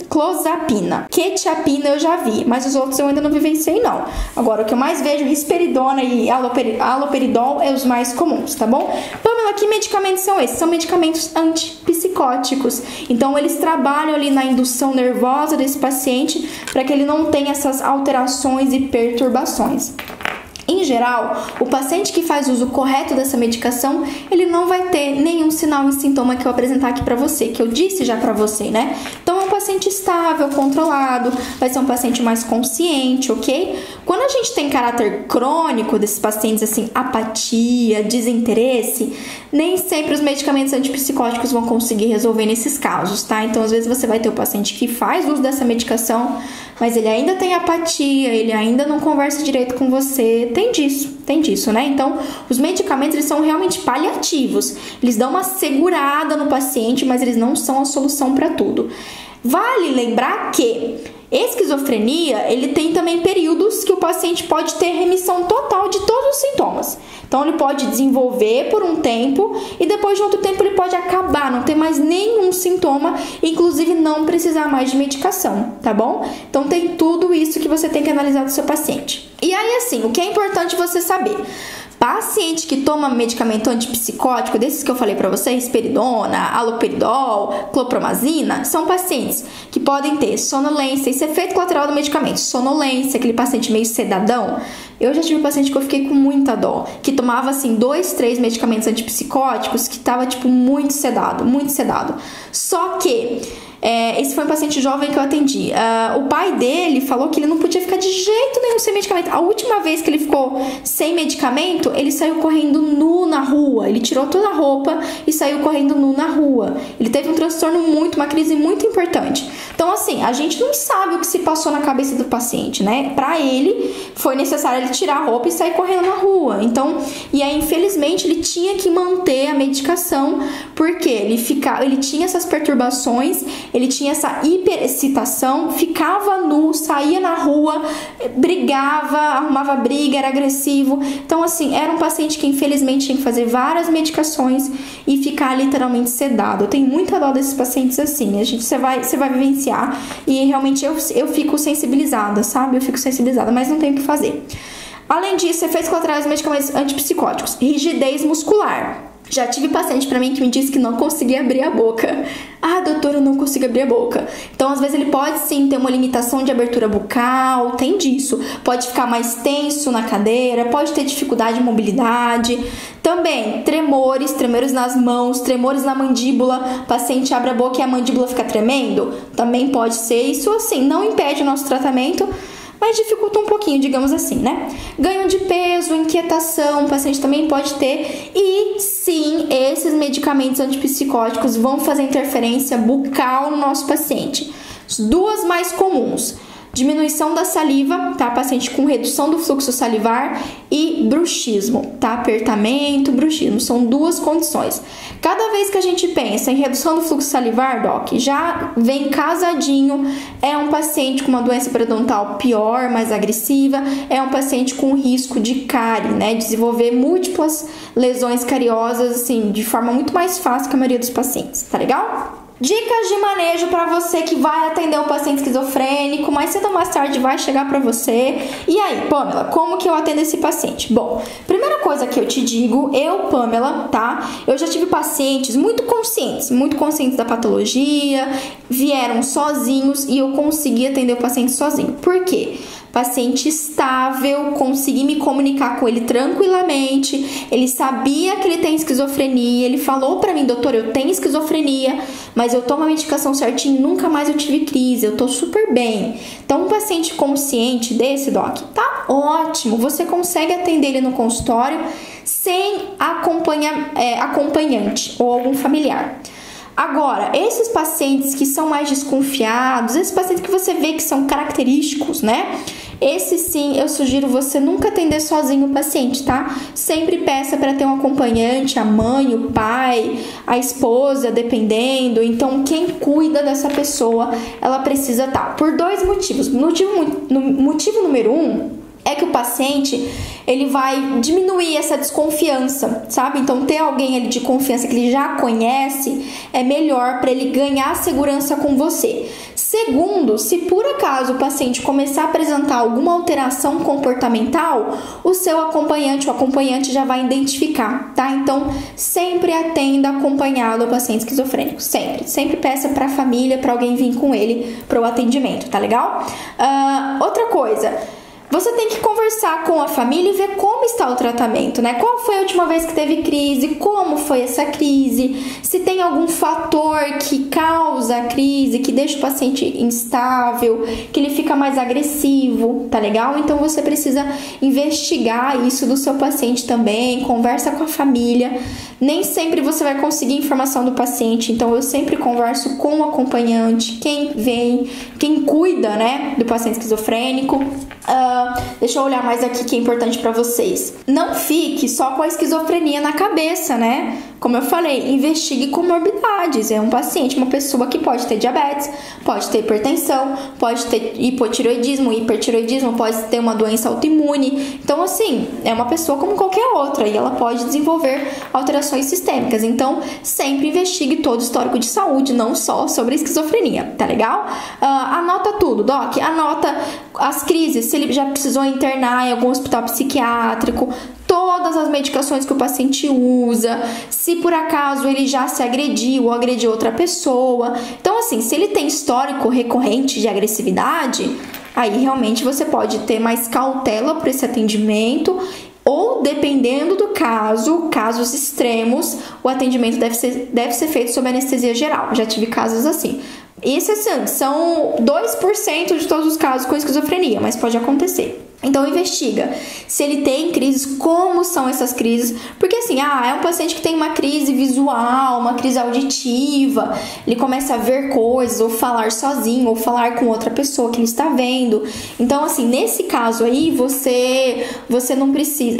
clozapina. Quetiapina eu já vi, mas os outros eu ainda não vivenciei, não. Agora, o que eu mais vejo, risperidona e aloperidol é os mais comuns, tá bom? Pamela, que medicamentos são esses? São medicamentos antipsicóticos. Então, eles trabalham ali na indução nervosa desse paciente para que ele não tenha essas alterações e perturbações. Em geral, o paciente que faz uso correto dessa medicação, ele não vai ter nenhum sinal e sintoma que eu apresentar aqui pra você, que eu disse já pra você, né? Então, é um paciente estável, controlado, vai ser um paciente mais consciente, ok? Quando a gente tem caráter crônico desses pacientes, assim, apatia, desinteresse, nem sempre os medicamentos antipsicóticos vão conseguir resolver nesses casos, tá? Então, às vezes, você vai ter o paciente que faz uso dessa medicação, mas ele ainda tem apatia, ele ainda não conversa direito com você. Tem disso, né? Então, os medicamentos, eles são realmente paliativos. Eles dão uma segurada no paciente, mas eles não são a solução para tudo. Vale lembrar que Esquizofrenia, ele tem também períodos que o paciente pode ter remissão total de todos os sintomas. Então, ele pode desenvolver por um tempo e depois de outro tempo ele pode acabar, não ter mais nenhum sintoma, inclusive não precisar mais de medicação, tá bom? Então, tem tudo isso que você tem que analisar do seu paciente. E aí, assim, o que é importante você saber? Paciente que toma medicamento antipsicótico, desses que eu falei pra vocês, risperidona, haloperidol, clopromazina, são pacientes que podem ter sonolência, esse efeito colateral do medicamento, sonolência, aquele paciente meio sedadão. Eu já tive um paciente que eu fiquei com muita dó, que tomava assim 2, 3 medicamentos antipsicóticos, que tava tipo muito sedado, muito sedado. Só que esse foi um paciente jovem que eu atendi. O pai dele falou que ele não podia ficar de jeito nenhum sem medicamento. A última vez que ele ficou sem medicamento, ele saiu correndo nu na rua. Ele tirou toda a roupa e saiu correndo nu na rua. Ele teve um transtorno uma crise muito importante. Então, assim, a gente não sabe o que se passou na cabeça do paciente, né? Pra ele, foi necessário ele tirar a roupa e sair correndo na rua. Então, e aí, infelizmente, ele tinha que manter a medicação, porque ele tinha essas perturbações, ele tinha essa hiperexcitação, ficava nu, saía na rua, brigava, arrumava briga, era agressivo. Então, assim, era um paciente que infelizmente tinha que fazer várias medicações e ficar literalmente sedado. Eu tenho muita dó desses pacientes assim. Você vai vivenciar e realmente eu fico sensibilizada, sabe? Eu fico sensibilizada, mas não tem o que fazer. Além disso, efeitos colaterais dos medicamentos antipsicóticos, rigidez muscular. Já tive paciente pra mim que me disse que não conseguia abrir a boca. Ah, doutora, eu não consigo abrir a boca. Então, às vezes, ele pode sim ter uma limitação de abertura bucal, tem disso. Pode ficar mais tenso na cadeira, pode ter dificuldade de mobilidade. Também, tremores nas mãos, tremores na mandíbula. O paciente abre a boca e a mandíbula fica tremendo. Também pode ser. Isso, assim, não impede o nosso tratamento, mas dificulta um pouquinho, digamos assim, né? Ganho de peso, inquietação, o paciente também pode ter. E sim, esses medicamentos antipsicóticos vão fazer interferência bucal no nosso paciente. As duas mais comuns: diminuição da saliva, tá? Paciente com redução do fluxo salivar, e bruxismo, tá? Apertamento, bruxismo, são duas condições. Cada vez que a gente pensa em redução do fluxo salivar, doc, já vem casadinho, é um paciente com uma doença periodontal pior, mais agressiva, é um paciente com risco de cárie, né? Desenvolver múltiplas lesões cariosas, assim, de forma muito mais fácil que a maioria dos pacientes, tá legal? Dicas de manejo para você que vai atender um paciente esquizofrênico, mais cedo ou mais tarde vai chegar para você. E aí, Pamela, como que eu atendo esse paciente? Bom, primeira coisa que eu te digo, Pamela, tá? Eu já tive pacientes muito conscientes da patologia, vieram sozinhos e eu consegui atender o paciente sozinho. Por quê? Paciente estável, consegui me comunicar com ele tranquilamente, ele sabia que ele tem esquizofrenia, ele falou pra mim: doutor, eu tenho esquizofrenia, mas eu tomo a medicação certinho, nunca mais eu tive crise, eu tô super bem. Então, um paciente consciente desse, doc, tá ótimo, você consegue atender ele no consultório sem acompanhante ou algum familiar. Agora, esses pacientes que são mais desconfiados, esses pacientes que você vê que são característicos, né? Esse sim, eu sugiro você nunca atender sozinho o paciente, tá? Sempre peça para ter um acompanhante, a mãe, o pai, a esposa, dependendo. Então, quem cuida dessa pessoa, ela precisa estar. Por dois motivos. Motivo número 1 é que o paciente, ele vai diminuir essa desconfiança, sabe? Então, ter alguém ali de confiança que ele já conhece é melhor para ele ganhar segurança com você. Segundo, se por acaso o paciente começar a apresentar alguma alteração comportamental, o seu acompanhante, o acompanhante já vai identificar, tá? Então, sempre atenda acompanhado ao paciente esquizofrênico, sempre peça para a família, para alguém vir com ele para o atendimento, tá legal? Outra coisa, você tem que conversar com a família e ver como está o tratamento, né? Qual foi a última vez que teve crise? Como foi essa crise? Se tem algum fator que causa a crise, que deixa o paciente instável, que ele fica mais agressivo, tá legal? Então você precisa investigar isso do seu paciente também, conversa com a família. Nem sempre você vai conseguir informação do paciente, então eu sempre converso com o acompanhante, quem cuida, né, do paciente esquizofrênico. Deixa eu olhar mais aqui que é importante pra vocês. Não fique só com a esquizofrenia na cabeça, né? Como eu falei, investigue comorbidades. É um paciente, uma pessoa que pode ter diabetes, pode ter hipertensão, pode ter hipotireoidismo, hipertireoidismo, pode ter uma doença autoimune. Então, assim, é uma pessoa como qualquer outra e ela pode desenvolver alterações sistêmicas. Então, sempre investigue todo o histórico de saúde, não só sobre a esquizofrenia, tá legal? Anota tudo, Doc. Anota as crises, se ele já precisou internar em algum hospital psiquiátrico, todas as medicações que o paciente usa, se por acaso ele já se agrediu ou agrediu outra pessoa. Então, assim, se ele tem histórico recorrente de agressividade, aí realmente você pode ter mais cautela por esse atendimento, ou, dependendo do caso, casos extremos, o atendimento deve ser feito sob anestesia geral. Já tive casos assim. Isso, assim, são 2% de todos os casos com esquizofrenia, mas pode acontecer. Então, investiga se ele tem crises, como são essas crises. Porque, assim, é um paciente que tem uma crise visual, uma crise auditiva, ele começa a ver coisas, ou falar sozinho, ou falar com outra pessoa que ele está vendo. Então, assim, nesse caso aí, você não precisa,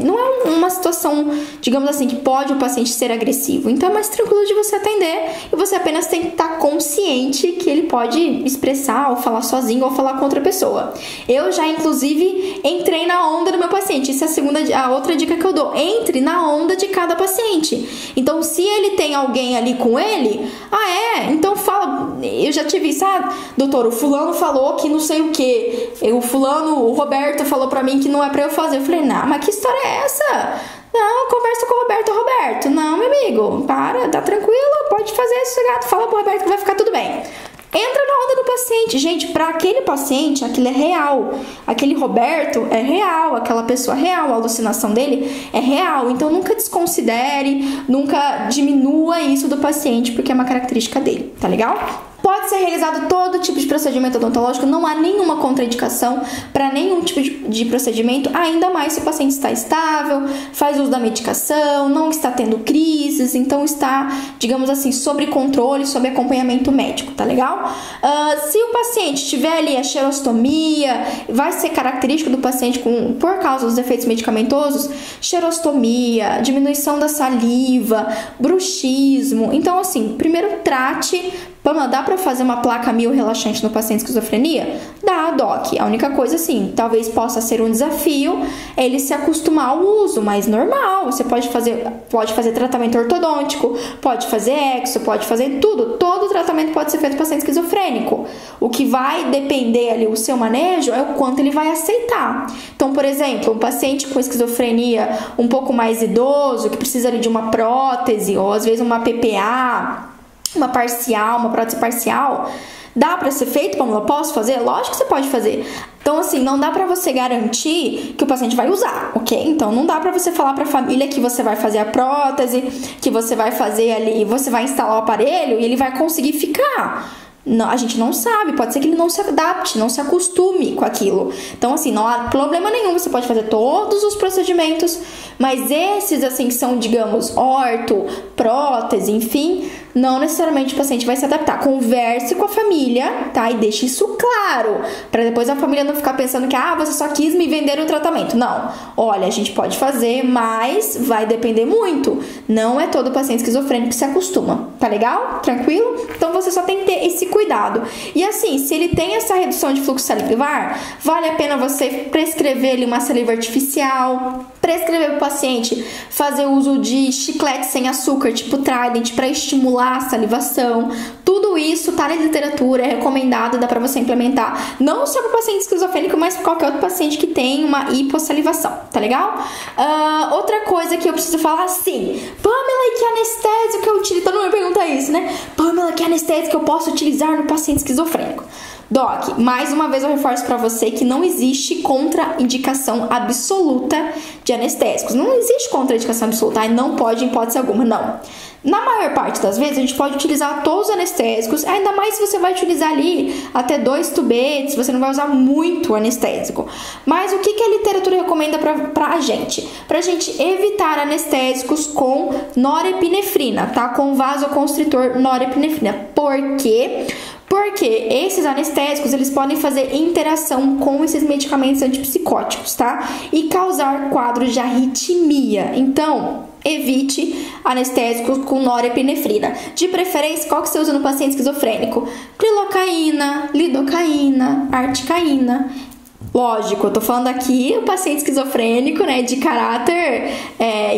não é uma situação, digamos assim, que pode o paciente ser agressivo. Então, é mais tranquilo de você atender e você apenas tem que estar consciente que ele pode expressar, ou falar sozinho, ou falar com outra pessoa. Eu já, inclusive, entrei na onda do meu paciente. Isso é a outra dica que eu dou. Entre na onda de cada paciente. Então, se ele tem alguém ali com ele, então fala. Eu já tive isso, doutor, o fulano falou que não sei o que. O Roberto falou pra mim que não é pra eu fazer. Eu falei, não, mas que história é essa? Não, conversa com o Roberto. Não, meu amigo, para, tá tranquilo, pode fazer isso, gato. Fala pro Roberto que vai ficar tudo bem. Entra na onda do paciente. Gente, para aquele paciente, aquilo é real. Aquele Roberto é real, aquela pessoa é real, a alucinação dele é real. Então, nunca desconsidere, nunca diminua isso do paciente, porque é uma característica dele, tá legal? Pode ser realizado todo tipo de procedimento odontológico, não há nenhuma contraindicação para nenhum tipo de procedimento, ainda mais se o paciente está estável, faz uso da medicação, não está tendo crises, então está, digamos assim, sob controle, sob acompanhamento médico, tá legal? Se o paciente tiver ali a xerostomia, vai ser característico do paciente por causa dos efeitos medicamentosos, xerostomia, diminuição da saliva, bruxismo. Então, assim, primeiro trate. Pamela, dá pra fazer uma placa mil relaxante no paciente esquizofrenia? Dá, Doc. A única coisa, assim, talvez possa ser um desafio ele se acostumar ao uso, mas normal. Você pode fazer tratamento ortodôntico, pode fazer exo, pode fazer tudo. Todo tratamento pode ser feito no paciente esquizofrênico. O que vai depender ali, o seu manejo, é o quanto ele vai aceitar. Então, por exemplo, um paciente com esquizofrenia um pouco mais idoso, que precisa ali de uma prótese, ou às vezes uma PPA, uma prótese parcial, dá pra ser feito, Pamela? Posso fazer? Lógico que você pode fazer. Então, assim, não dá pra você garantir que o paciente vai usar, ok? Então, não dá pra você falar pra família que você vai fazer a prótese, que você vai fazer ali, você vai instalar o aparelho e ele vai conseguir ficar. Não, a gente não sabe, pode ser que ele não se adapte, não se acostume com aquilo. Então, assim, não há problema nenhum, você pode fazer todos os procedimentos, mas esses, assim, que são, digamos, orto, prótese, enfim, não necessariamente o paciente vai se adaptar. Converse com a família, tá? E deixe isso claro, para depois a família não ficar pensando que, você só quis me vender o tratamento. Não, olha, a gente pode fazer, mas vai depender muito. Não é todo paciente esquizofrênico que se acostuma, tá legal? Tranquilo? Então, você só tem que ter esse cuidado. E assim, se ele tem essa redução de fluxo salivar, vale a pena você prescrever-lhe uma saliva artificial, prescrever para o paciente fazer uso de chiclete sem açúcar, tipo Trident, para estimular a salivação. Tudo isso tá na literatura, é recomendado, dá para você implementar, não só para o paciente esquizofrênico, mas para qualquer outro paciente que tem uma hipossalivação, tá legal? Outra coisa que eu preciso falar, assim, Pamela, e que anestésico que eu utilizo? Todo mundo pergunta isso, né? Pamela, que anestésico que eu posso utilizar no paciente esquizofrênico? Doc, mais uma vez eu reforço para você que não existe contraindicação absoluta de anestésicos. Não existe contraindicação absoluta, não pode em hipótese alguma, não. Na maior parte das vezes, a gente pode utilizar todos os anestésicos, ainda mais se você vai utilizar ali até 2 tubetes, você não vai usar muito anestésico. Mas o que a literatura recomenda pra gente? Pra gente evitar anestésicos com norepinefrina, tá? Com vasoconstritor norepinefrina. Por quê? Porque esses anestésicos, eles podem fazer interação com esses medicamentos antipsicóticos, tá? E causar quadros de arritmia. Então, evite anestésicos com norepinefrina. De preferência, qual que você usa no paciente esquizofrênico? Prilocaína, lidocaína, articaína. Lógico, eu tô falando aqui o paciente esquizofrênico, né, de caráter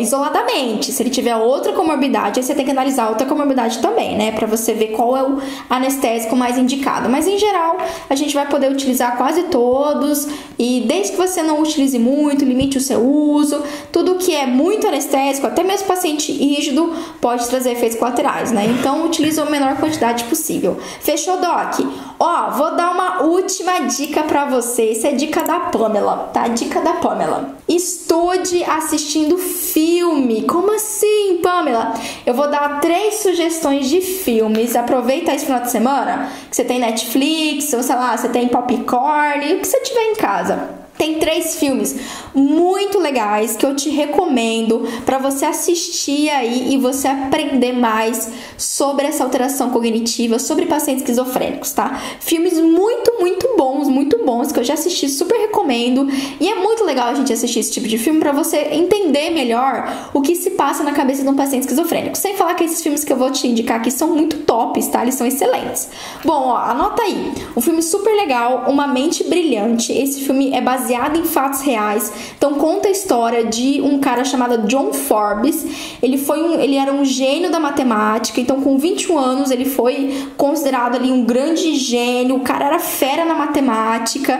isoladamente. Se ele tiver outra comorbidade, aí você tem que analisar outra comorbidade também, né, pra você ver qual é o anestésico mais indicado. Mas, em geral, a gente vai poder utilizar quase todos e desde que você não utilize muito, limite o seu uso. Tudo que é muito anestésico, até mesmo paciente rígido, pode trazer efeitos colaterais, né? Então, utilize a menor quantidade possível. Fechou, Doc? Ó, vou dar uma última dica pra você. Isso é dica da Pamela, tá? Dica da Pamela. Estude assistindo filme. Como assim, Pamela? Eu vou dar 3 sugestões de filmes. Aproveita esse final de semana que você tem Netflix, ou sei lá, você tem Popcorn, o que você tiver em casa. Tem 3 filmes muito legais que eu te recomendo para você assistir aí e você aprender mais sobre essa alteração cognitiva, sobre pacientes esquizofrênicos, tá? Filmes muito bons que eu já assisti, super recomendo. E é muito legal a gente assistir esse tipo de filme para você entender melhor o que se passa na cabeça de um paciente esquizofrênico. Sem falar que esses filmes que eu vou te indicar aqui são muito tops, tá? Eles são excelentes. Bom, ó, anota aí. Um filme super legal, Uma Mente Brilhante. Esse filme é baseado em fatos reais. Então conta a história de um cara chamado John Forbes. Ele era um gênio da matemática. Então com 21 anos ele foi considerado ali um grande gênio. O cara era fera na matemática.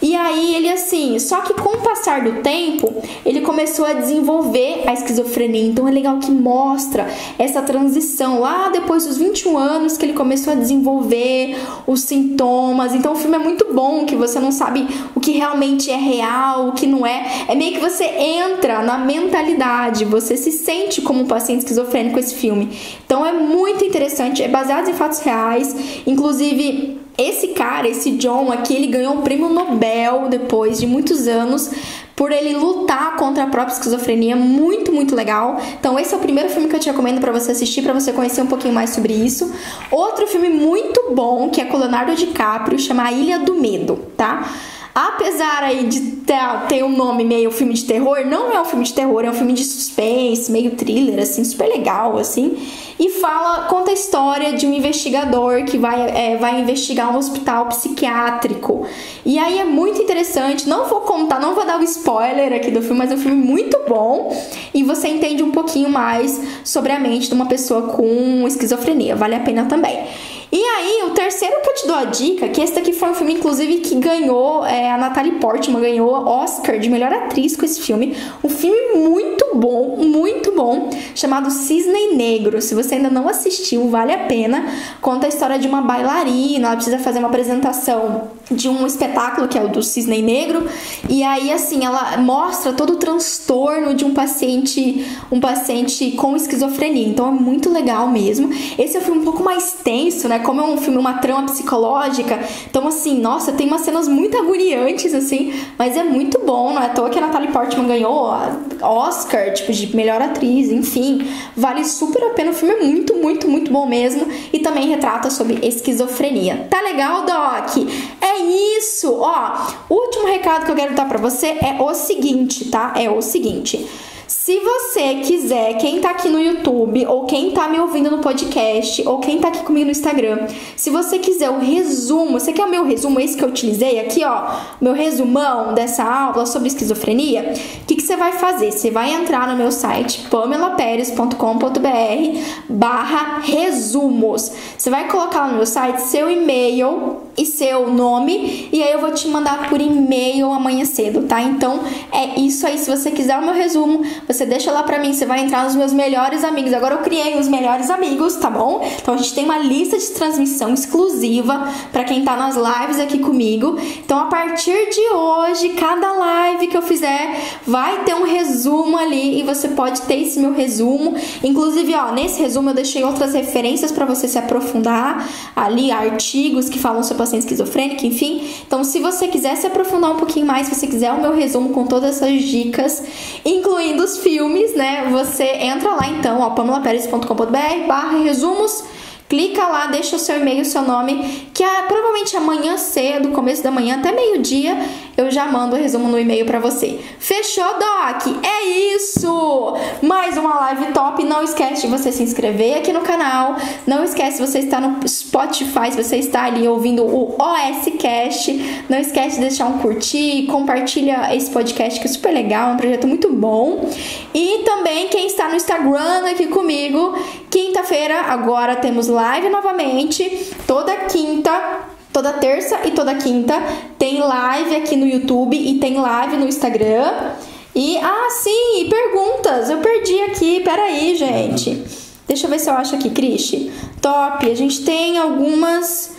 E aí ele assim, só que com o passar do tempo, ele começou a desenvolver a esquizofrenia. Então é legal que mostra essa transição lá depois dos 21 anos que ele começou a desenvolver os sintomas. Então o filme é muito bom, que você não sabe o que realmente é real, o que não é. É meio que você entra na mentalidade, você se sente como um paciente esquizofrênico com esse filme. Então é muito interessante, é baseado em fatos reais. Inclusive, esse cara, esse John aqui, ele ganhou um prêmio Nobel depois de muitos anos por ele lutar contra a própria esquizofrenia. Muito legal. Então esse é o primeiro filme que eu te recomendo para você assistir, para você conhecer um pouquinho mais sobre isso. Outro filme muito bom, que é com Leonardo DiCaprio, chama A Ilha do Medo, tá? Apesar aí de ter um nome meio filme de terror, não é um filme de terror, é um filme de suspense, meio thriller, assim, super legal, assim. E conta a história de um investigador que vai investigar um hospital psiquiátrico. E aí é muito interessante, não vou dar o spoiler aqui do filme, mas é um filme muito bom. E você entende um pouquinho mais sobre a mente de uma pessoa com esquizofrenia, vale a pena também. E aí, o terceiro que eu te dou a dica, que esse daqui foi um filme, inclusive, que ganhou, a Natalie Portman ganhou Oscar de melhor atriz com esse filme. Um filme muito bom, chamado Cisne Negro. Se você ainda não assistiu, vale a pena. Conta a história de uma bailarina, ela precisa fazer uma apresentação de um espetáculo que é o do Cisne Negro. E aí, assim, ela mostra todo o transtorno de um paciente com esquizofrenia. Então, é muito legal mesmo. Esse é um filme um pouco mais tenso, né? Como é um filme, uma trama psicológica. Então, assim, nossa, tem umas cenas muito agoniantes, assim, mas é muito bom. Não é à toa que a Natalie Portman ganhou Oscar, tipo, de melhor atriz, enfim. Vale super a pena. O filme é muito bom mesmo. E também retrata sobre esquizofrenia. Tá legal, Doc? É isso! Ó, o último recado que eu quero dar pra você é o seguinte, tá? É o seguinte. Se você quiser, quem tá aqui no YouTube, ou quem tá me ouvindo no podcast, ou quem tá aqui comigo no Instagram, se você quiser o resumo, você quer o meu resumo, esse que eu utilizei aqui, ó, meu resumão dessa aula sobre esquizofrenia, o que você vai fazer? Você vai entrar no meu site, pamelaperes.com.br/resumos. Você vai colocar lá no meu site seu e-mail e seu nome, e aí eu vou te mandar por e-mail amanhã cedo, tá? Então, é isso aí. Se você quiser o meu resumo, você deixa lá pra mim, você vai entrar nos meus melhores amigos. Agora eu criei os melhores amigos, tá bom? Então a gente tem uma lista de transmissão exclusiva pra quem tá nas lives aqui comigo. Então a partir de hoje, cada live que eu fizer vai ter um resumo ali e você pode ter esse meu resumo. Inclusive, ó, nesse resumo eu deixei outras referências pra você se aprofundar ali, artigos que falam sobre paciente esquizofrênico, enfim. Então, se você quiser se aprofundar um pouquinho mais, se você quiser o meu resumo com todas essas dicas, incluindo os filmes, né? Você entra lá então, ó, pamelaperes.com.br/resumos. Clica lá, deixa o seu e-mail, o seu nome, que provavelmente amanhã cedo, começo da manhã, até meio-dia, eu já mando o resumo no e-mail pra você. Fechou, Doc? É isso! Mais uma live top. Não esquece de você se inscrever aqui no canal. Não esquece, se você está no Spotify, se você está ali ouvindo o OSCast, não esquece de deixar um curtir, compartilha esse podcast que é super legal, é um projeto muito bom. E também quem está no Instagram aqui comigo, quinta-feira agora temos live novamente, toda terça e toda quinta tem live aqui no YouTube e tem live no Instagram. E, sim, perguntas, eu perdi aqui, peraí, gente. Deixa eu ver se eu acho aqui, Cristi. Top, a gente tem algumas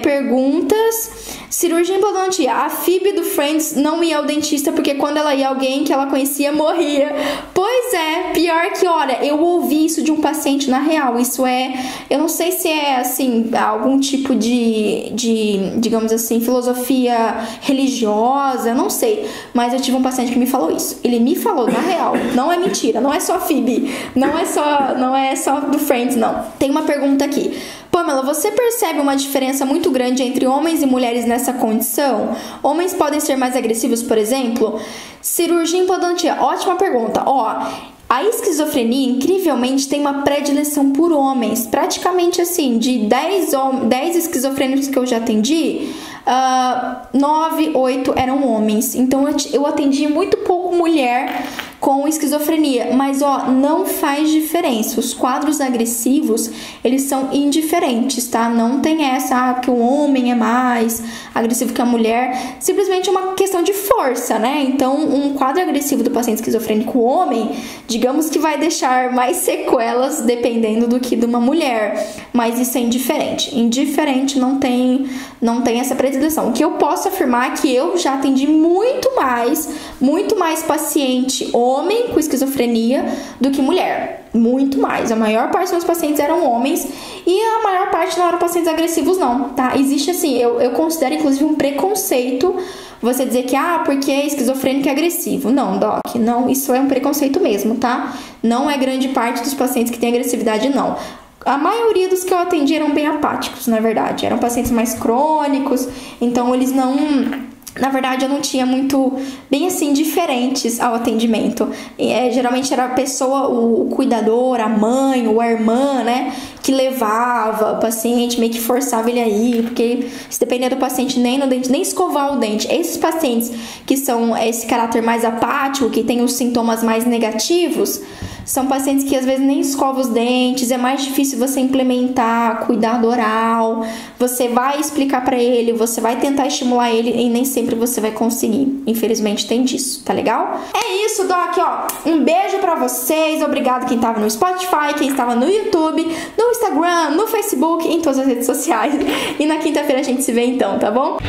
perguntas. Cirurgia implantia. A Phoebe do Friends não ia ao dentista porque quando ela ia, alguém que ela conhecia morria. Pois é, pior que, olha, eu ouvi isso de um paciente na real. Isso eu não sei se é, assim, algum tipo de digamos assim, filosofia religiosa, não sei. Mas eu tive um paciente que me falou isso. Ele me falou na real, não é mentira, não é só Phoebe, não é só do Friends, não. Tem uma pergunta aqui. Pamela, você percebe uma diferença muito grande entre homens e mulheres nessa condição? Homens podem ser mais agressivos, por exemplo? Cirurgia implantia, ótima pergunta. A esquizofrenia, incrivelmente, tem uma predileção por homens. Praticamente assim, de 10 esquizofrênicos que eu já atendi, 9, 8 eram homens. Então eu atendi muito pouco mulher com esquizofrenia, mas não faz diferença. Os quadros agressivos, eles são indiferentes, tá? Não tem essa que o homem é mais agressivo que a mulher, simplesmente é uma questão de força, né? Então, um quadro agressivo do paciente esquizofrênico homem, digamos que vai deixar mais sequelas dependendo do que de uma mulher, mas isso é indiferente. Indiferente não tem essa predileção. O que eu posso afirmar é que eu já atendi muito mais paciente homem com esquizofrenia do que mulher. Muito mais. A maior parte dos meus pacientes eram homens e a maior parte não eram pacientes agressivos, não, tá? Existe assim, eu considero inclusive um preconceito você dizer que, porque esquizofrênico é agressivo. Não, Doc, não, isso é um preconceito mesmo, tá? Não é grande parte dos pacientes que tem agressividade, não. A maioria dos que eu atendi eram bem apáticos, na verdade. Eram pacientes mais crônicos, então eles não... Na verdade, eu não tinha muito, bem assim, diferentes ao atendimento. Geralmente era a pessoa, o cuidador, a mãe ou a irmã, né, que levava o paciente, meio que forçava ele a ir, porque se depender do paciente nem no dente, nem escovar o dente. Esses pacientes que são esse caráter mais apático, que tem os sintomas mais negativos, são pacientes que às vezes nem escovam os dentes, é mais difícil você implementar cuidado oral, você vai explicar pra ele, você vai tentar estimular ele e nem sempre você vai conseguir. Infelizmente tem disso, tá legal? É isso, Doc, um beijo pra vocês, obrigado quem tava no Spotify, quem estava no YouTube, no Instagram, no Facebook, em todas as redes sociais. E na quinta-feira a gente se vê então, tá bom?